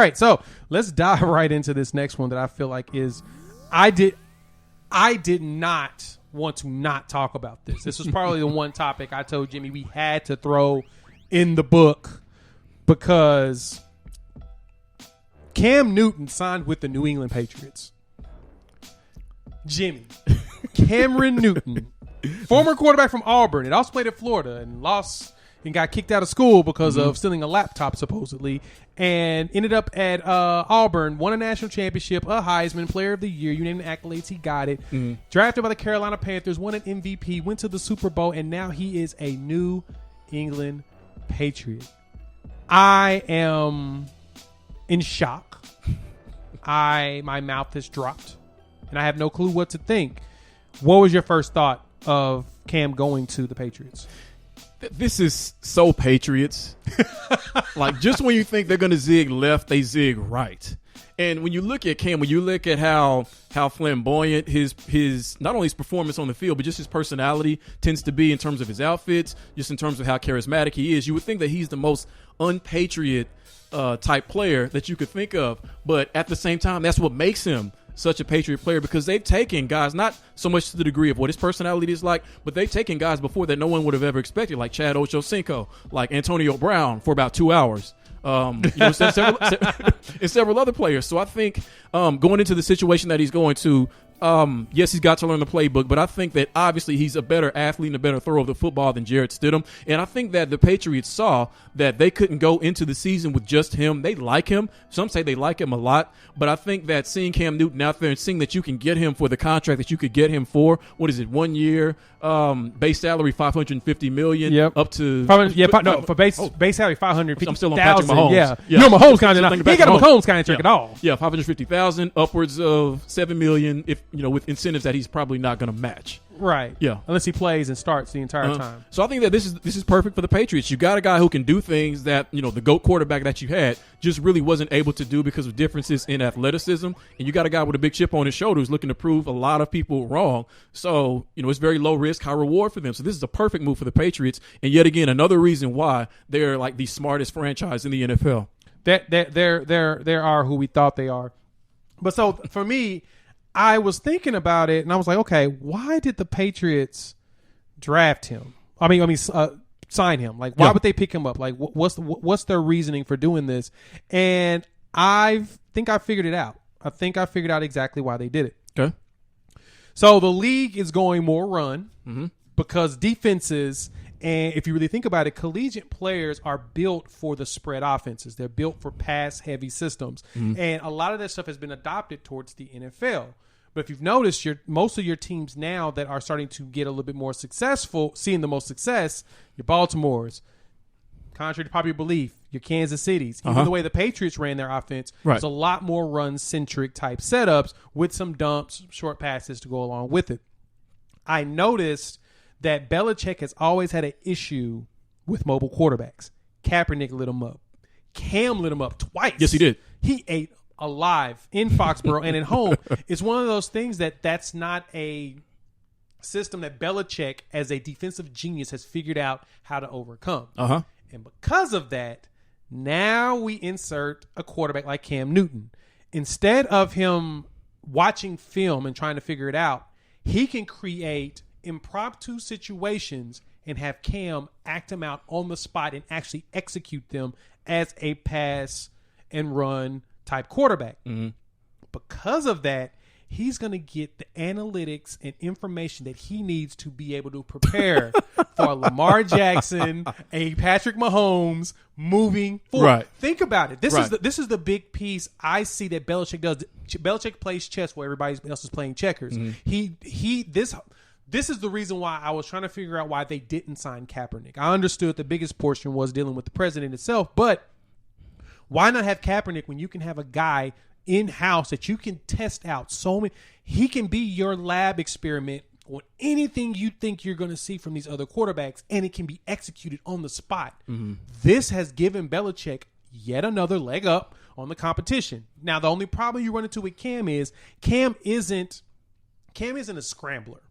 All right, so let's dive right into this next one that I feel like is I did not want to not talk about this. This was probably the one topic I told Jimmy we had to throw in the book because Cam Newton signed with the New England Patriots. Jimmy, Cameron Newton, former quarterback from Auburn, and also played at Florida and lost and got kicked out of school because of stealing a laptop, supposedly, and ended up at Auburn, won a national championship, a Heisman, Player of the Year. You name the accolades, he got it. Drafted by the Carolina Panthers, won an MVP, went to the Super Bowl, and now he is a New England Patriot. I am in shock. My mouth has dropped, and I have no clue what to think. What was your first thought of Cam going to the Patriots? This is so Patriots. Like, just when you think they're going to zig left, they zig right. And when you look at Cam, when you look at how flamboyant his not only his performance on the field, but just his personality tends to be in terms of his outfits, just in terms of how charismatic he is, you would think that he's the most un-Patriot type player that you could think of. But at the same time, that's what makes him such a Patriot player, because they've taken guys, not so much to the degree of what his personality is like, but they've taken guys before that no one would have ever expected, like Chad Ochocinco, like Antonio Brown for about 2 hours. Several other players. So I think going into the situation that he's going to, yes, he's got to learn the playbook, but I think that obviously he's a better athlete and a better thrower of the football than Jarrett Stidham. And I think that the Patriots saw that they couldn't go into the season with just him. They like him. Some say they like him a lot. But I think that seeing Cam Newton out there and seeing that you can get him for the contract that you could get him for, what is it, 1 year, base salary $550 million, up to base salary $550,000. I'm still on Patrick Mahomes. Yeah. No Mahomes contract. He ain't got a Mahomes contract at all. Yeah, $550,000, upwards of $7 million, if with incentives that he's probably not going to match. Right. Yeah. Unless he plays and starts the entire time. So I think that this is perfect for the Patriots. You got a guy who can do things that, the GOAT quarterback that you had just really wasn't able to do because of differences in athleticism. And you got a guy with a big chip on his shoulder who's looking to prove a lot of people wrong. So, it's very low risk, high reward for them. So this is a perfect move for the Patriots. And yet again, another reason why they're like the smartest franchise in the NFL. They are who we thought they are. But so for me, I was thinking about it, and I was like, okay, why did the Patriots draft him? Sign him. Like, why would they pick him up? Like, what's their reasoning for doing this? And I think I figured it out. I think I figured out exactly why they did it. Okay. So the league is going more run because defenses, and if you really think about it, collegiate players are built for the spread offenses. They're built for pass-heavy systems. And a lot of that stuff has been adopted towards the NFL. But if you've noticed, most of your teams now that are starting to get a little bit more successful, seeing the most success, your Baltimore's, contrary to popular belief, your Kansas City's, even the way the Patriots ran their offense, there's a lot more run-centric type setups with some dumps, short passes to go along with it. I noticed that Belichick has always had an issue with mobile quarterbacks. Kaepernick lit him up. Cam lit him up twice. Yes, he did. He ate alive in Foxborough and at home. It's one of those things that's not a system that Belichick, as a defensive genius, has figured out how to overcome. And because of that, now we insert a quarterback like Cam Newton. Instead of him watching film and trying to figure it out, he can create impromptu situations and have Cam act them out on the spot and actually execute them as a pass and run type quarterback. Because of that, he's going to get the analytics and information that he needs to be able to prepare for a Lamar Jackson, a Patrick Mahomes moving forward. Right. Think about it. This is the big piece I see that Belichick does. Belichick plays chess while everybody else is playing checkers. This is the reason why I was trying to figure out why they didn't sign Kaepernick. I understood the biggest portion was dealing with the president itself, but why not have Kaepernick when you can have a guy in-house that you can test out so many? He can be your lab experiment on anything you think you're going to see from these other quarterbacks, and it can be executed on the spot. This has given Belichick yet another leg up on the competition. Now, the only problem you run into with Cam is Cam isn't a scrambler.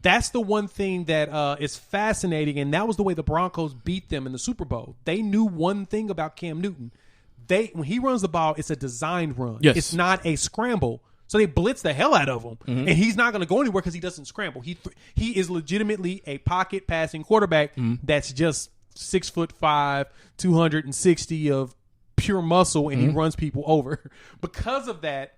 That's the one thing that is fascinating, and that was the way the Broncos beat them in the Super Bowl. They knew one thing about Cam Newton. when he runs the ball, it's a designed run. Yes. It's not a scramble. So they blitz the hell out of him, and he's not going to go anywhere because he doesn't scramble. He is legitimately a pocket passing quarterback that's just 6'5", 260 of pure muscle, and he runs people over. Because of that,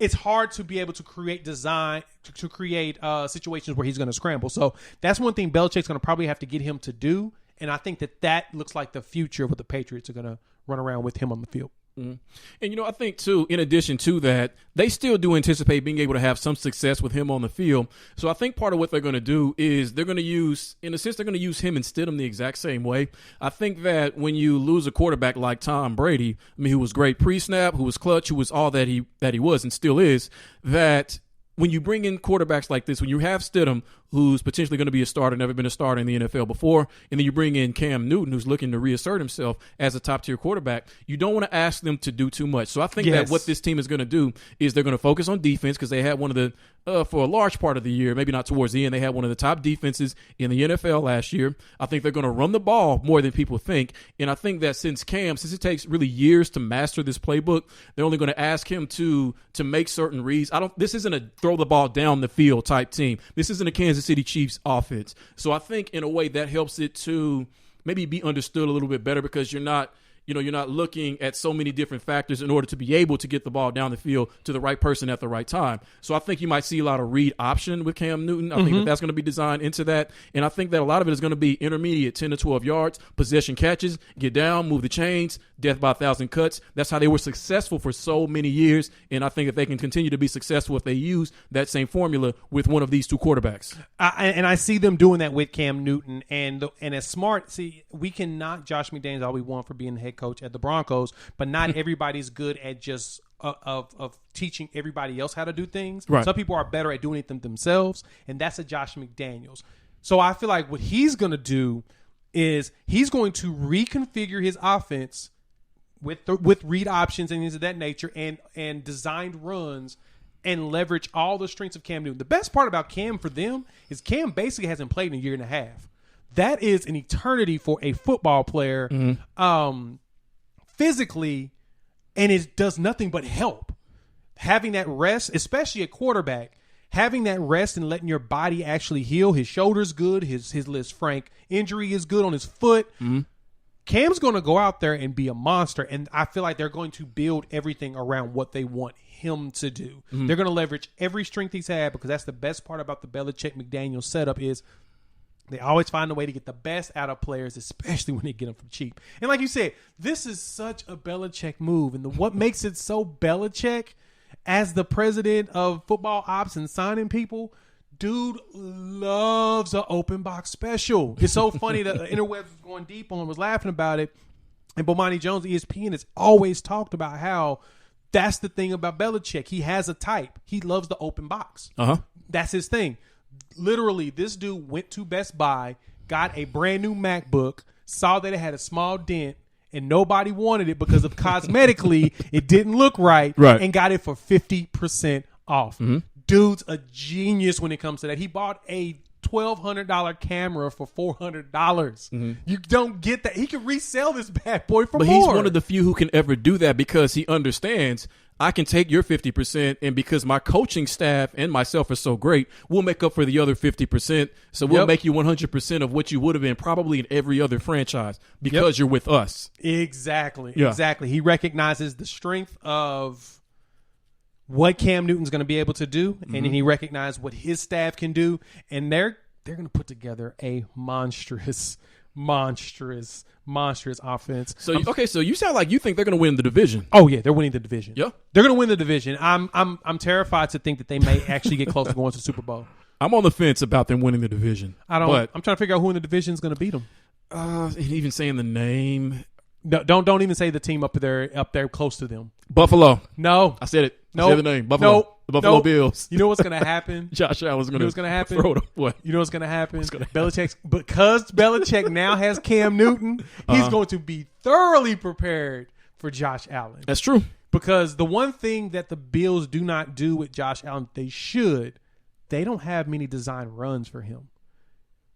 it's hard to be able to create situations where he's going to scramble. So that's one thing Belichick's going to probably have to get him to do, and I think that looks like the future of what the Patriots are going to run around with him on the field. And, I think, too, in addition to that, they still do anticipate being able to have some success with him on the field. So I think part of what they're going to do is they're going to use, in a sense, they're going to use him and Stidham the exact same way. I think that when you lose a quarterback like Tom Brady, who was great pre-snap, who was clutch, who was all that he was and still is, that when you bring in quarterbacks like this, when you have Stidham, who's potentially going to be a starter, never been a starter in the NFL before, and then you bring in Cam Newton, who's looking to reassert himself as a top-tier quarterback, you don't want to ask them to do too much. So I think that what this team is going to do is they're going to focus on defense because they had one of the, for a large part of the year, maybe not towards the end, they had one of the top defenses in the NFL last year. I think they're going to run the ball more than people think, and I think that since it takes really years to master this playbook, they're only going to ask him to make certain reads. This isn't a throw the ball down the field type team. This isn't a Kansas City Chiefs offense. So I think in a way that helps it to maybe be understood a little bit better because you're not looking at so many different factors in order to be able to get the ball down the field to the right person at the right time. So I think you might see a lot of read option with Cam Newton. I think that's going to be designed into that. And I think that a lot of it is going to be intermediate, 10 to 12 yards, possession catches, get down, move the chains, death by 1,000 cuts. That's how they were successful for so many years. And I think that they can continue to be successful if they use that same formula with one of these two quarterbacks. And I see them doing that with Cam Newton. And as smart, we can knock Josh McDaniels all we want for being the head coach at the Broncos, but not everybody's good at just of teaching everybody else how to do things. Right. Some people are better at doing it themselves, and that's a Josh McDaniels. So I feel like what he's going to do is he's going to reconfigure his offense with read options and things of that nature and designed runs and leverage all the strengths of Cam Newton. The best part about Cam for them is Cam basically hasn't played in a year and a half. That is an eternity for a football player. Physically, and it does nothing but help. Having that rest, especially a quarterback, having that rest and letting your body actually heal. His shoulder's good. His Liz Frank injury is good on his foot. Cam's going to go out there and be a monster, and I feel like they're going to build everything around what they want him to do. They're going to leverage every strength he's had because that's the best part about the Belichick-McDaniels setup is they always find a way to get the best out of players, especially when they get them from cheap. And like you said, this is such a Belichick move. And what makes it so Belichick as the president of football ops and signing people, dude loves an open box special. It's so funny that the interwebs was going deep on was laughing about it. And Bomani Jones, ESPN, has always talked about how that's the thing about Belichick. He has a type. He loves the open box. That's his thing. Literally, this dude went to Best Buy, got a brand new MacBook, saw that it had a small dent, and nobody wanted it because of cosmetically it didn't look right, and got it for 50% off. Dude's a genius when it comes to that. He bought a $1,200 camera for $400. You don't get that. He can resell this bad boy for more. But he's one of the few who can ever do that because he understands I can take your 50%, and because my coaching staff and myself are so great, we'll make up for the other 50%. So we'll make you 100% of what you would have been probably in every other franchise because you're with us. Exactly. He recognizes the strength of what Cam Newton's going to be able to do, and then he recognizes what his staff can do, and they're going to put together a monstrous offense. So so you sound like you think they're going to win the division. Oh yeah, they're winning the division. Yeah, they're going to win the division. I'm terrified to think that they may actually get close to going to the Super Bowl. I'm on the fence about them winning the division. I'm trying to figure out who in the division is going to beat them. Even saying the name. No, don't even say the team up there close to them. Buffalo. No, I said it. No, I said the name. Buffalo. Nope. The Buffalo Bills. You know what's going to happen? Josh Allen's going to. You know what's going to happen? Throw it away. You know what's going to happen? Because Belichick now has Cam Newton, he's going to be thoroughly prepared for Josh Allen. That's true. Because the one thing that the Bills do not do with Josh Allen, they don't have many design runs for him.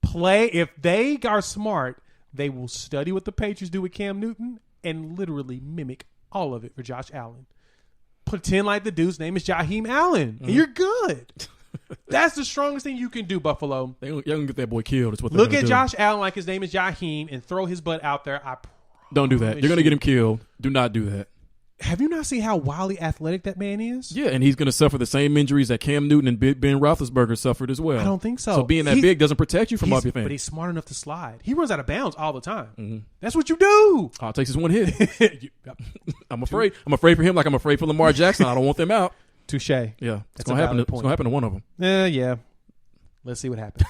If they are smart, they will study what the Patriots do with Cam Newton and literally mimic all of it for Josh Allen. Pretend like the dude's name is Jaheim Allen, and you're good. That's the strongest thing you can do, Buffalo. Y'all gonna get that boy killed. Is what Look at Josh Allen like his name is Jaheim and throw his butt out there. Don't do that. You're gonna get him killed. Do not do that. Have you not seen how wildly athletic that man is? Yeah, and he's going to suffer the same injuries that Cam Newton and Ben Roethlisberger suffered as well. I don't think so. So being that big doesn't protect you from all your things. But he's smart enough to slide. He runs out of bounds all the time. Mm-hmm. That's what you do. All it takes is one hit. I'm afraid. I'm afraid for him like I'm afraid for Lamar Jackson. I don't want them out. Touche. Yeah, it's going to happen. It's going to happen to one of them. Yeah. Let's see what happens.